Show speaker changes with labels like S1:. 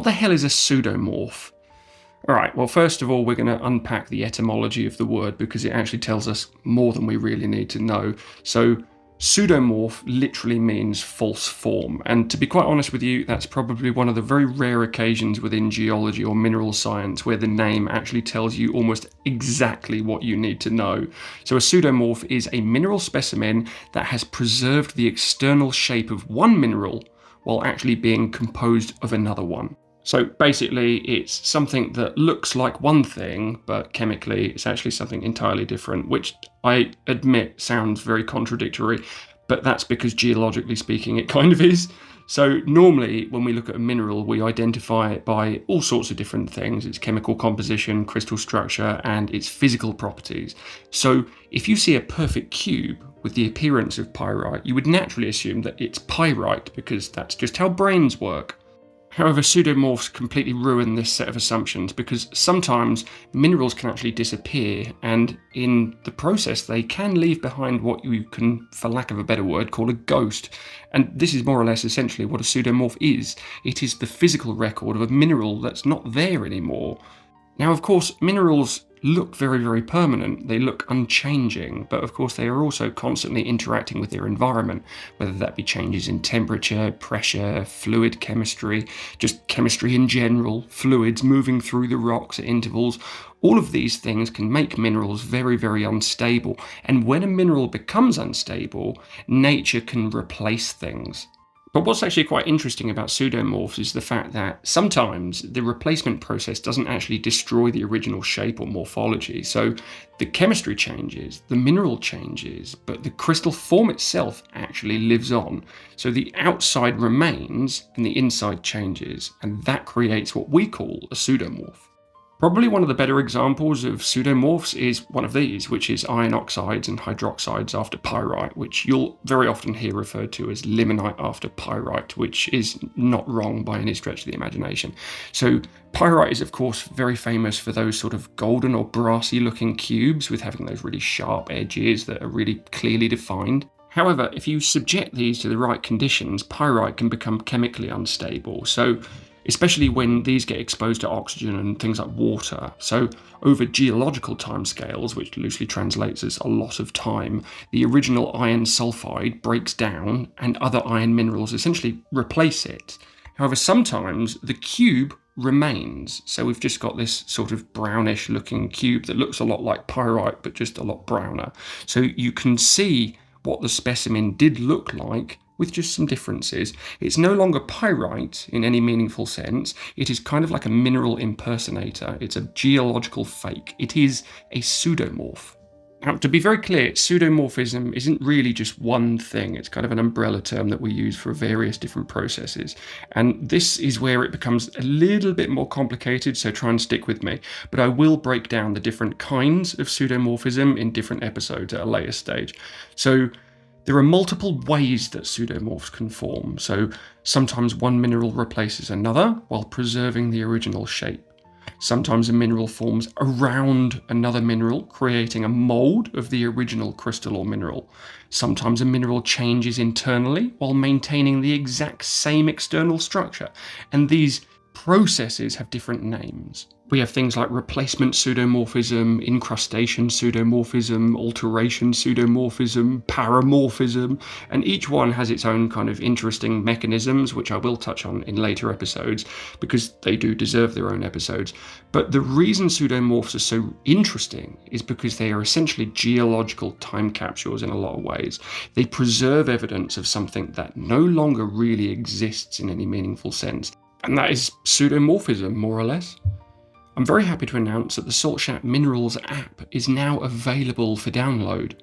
S1: the hell is a pseudomorph? Alright, well first of all we're going to unpack the etymology of the word because it actually tells us more than we really need to know. So pseudomorph literally means false form, and to be quite honest with you, that's probably one of the very rare occasions within geology or mineral science where the name actually tells you almost exactly what you need to know. So a pseudomorph is a mineral specimen that has preserved the external shape of one mineral while actually being composed of another one. So basically it's something that looks like one thing, but chemically it's actually something entirely different, which I admit sounds very contradictory, but that's because geologically speaking it kind of is. So normally when we look at a mineral, we identify it by all sorts of different things: its chemical composition, crystal structure, and its physical properties. So if you see a perfect cube with the appearance of pyrite, you would naturally assume that it's pyrite because that's just how brains work. However, pseudomorphs completely ruin this set of assumptions because sometimes minerals can actually disappear, and in the process they can leave behind what you can, for lack of a better word, call a ghost. And this is more or less essentially what a pseudomorph is. It is the physical record of a mineral that's not there anymore. Now, of course, minerals look very, very permanent. They look unchanging, but of course they are also constantly interacting with their environment, whether that be changes in temperature, pressure, fluid chemistry, just chemistry in general, fluids moving through the rocks at intervals. All of these things can make minerals very, very unstable. And when a mineral becomes unstable, nature can replace things. But what's actually quite interesting about pseudomorphs is the fact that sometimes the replacement process doesn't actually destroy the original shape or morphology. So the chemistry changes, the mineral changes, but the crystal form itself actually lives on. So the outside remains and the inside changes, and that creates what we call a pseudomorph. Probably one of the better examples of pseudomorphs is one of these, which is iron oxides and hydroxides after pyrite, which you'll very often hear referred to as limonite after pyrite, which is not wrong by any stretch of the imagination. So pyrite is of course very famous for those sort of golden or brassy looking cubes with having those really sharp edges that are really clearly defined. However, if you subject these to the right conditions, pyrite can become chemically unstable. So especially when these get exposed to oxygen and things like water. So over geological timescales, which loosely translates as a lot of time, the original iron sulfide breaks down and other iron minerals essentially replace it. However, sometimes the cube remains. So we've just got this sort of brownish looking cube that looks a lot like pyrite, but just a lot browner. So you can see what the specimen did look like with just some differences. It's no longer pyrite in any meaningful sense. It is kind of like a mineral impersonator. It's a geological fake. It is a pseudomorph. Now, to be very clear, pseudomorphism isn't really just one thing. It's kind of an umbrella term that we use for various different processes. And this is where it becomes a little bit more complicated, so try and stick with me. But I will break down the different kinds of pseudomorphism in different episodes at a later stage. So there are multiple ways that pseudomorphs can form. So sometimes one mineral replaces another while preserving the original shape. Sometimes a mineral forms around another mineral, creating a mold of the original crystal or mineral. Sometimes a mineral changes internally while maintaining the exact same external structure. And these processes have different names. We have things like replacement pseudomorphism, incrustation pseudomorphism, alteration pseudomorphism, paramorphism, and each one has its own kind of interesting mechanisms, which I will touch on in later episodes because they do deserve their own episodes. But the reason pseudomorphs are so interesting is because they are essentially geological time capsules in a lot of ways. They preserve evidence of something that no longer really exists in any meaningful sense, and that is pseudomorphism, more or less. I'm very happy to announce that the Saltshat Minerals app is now available for download.